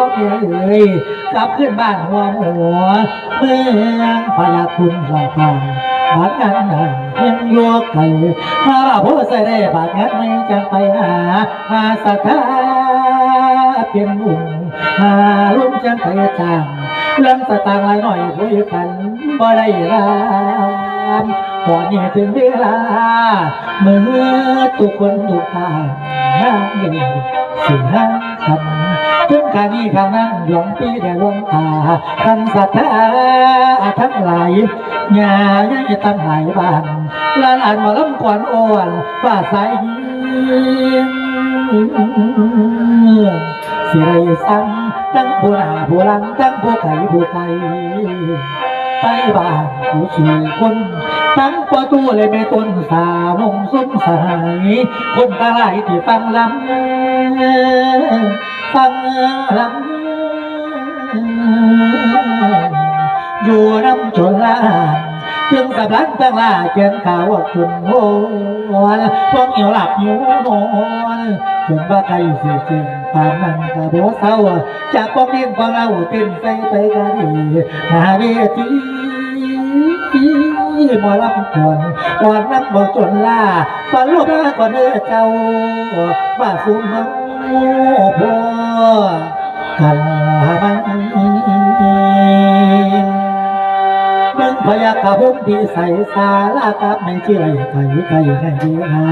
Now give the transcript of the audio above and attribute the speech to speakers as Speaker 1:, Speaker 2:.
Speaker 1: พ่อเอ๋ยกลับขึ้นบ้านหัวหัวเมืองพยาคุณลาฟังบาดงานหนังยังโยกไก่มาผู้ใส่ได้บาดงานไม่จังไปหาสัทธาเปลี่ยนมุ่งหาลุ่มจังไปจางเรื่องสตางค์หลายหน่อยคุยกันบ่ได้รามตอนนี้ถึงเวลาเมื่อทุกคนทุกทางห้างเดียวสิห้างกันถึงการนี้ข้างนั้นหลวงพี่ได้หลวงตาท่านศรัทธาทั้งหลายอย่ายังตั้งหลายบ้านลานอ่านมาล้ำกวนอ่อนว่าใสสิไรซ้ำทั้งผู้หน้าผู้หลังทั้งผู้ไก่ผู้ไก่ไปบ้านผู้สู่คนทั้งประตูเลยไม่ต้นสาวงสมสายคนตาไหลที่ฟังลำฟังลำอยู่น้ำจนลาจึงกับลังตั้งลาเขียนข่าวจนโหนพวกเหี่ยวหลับอยู่นอนจนว่าใครสิจริงปานนั้นกับโบเศร้าจากพวกเลี้ยงของเราเต้นใส่ไปกันดีหาเวทีหมอลำก่อนก่อนนับบอกจนล่าก่อนลูกมาก่อนเจ้าว่าสูงมาพอกันมันมึงพยากระพุ่มที่ใส่สาลากับไม่เชื่อไก่ไก่ให้ดีหา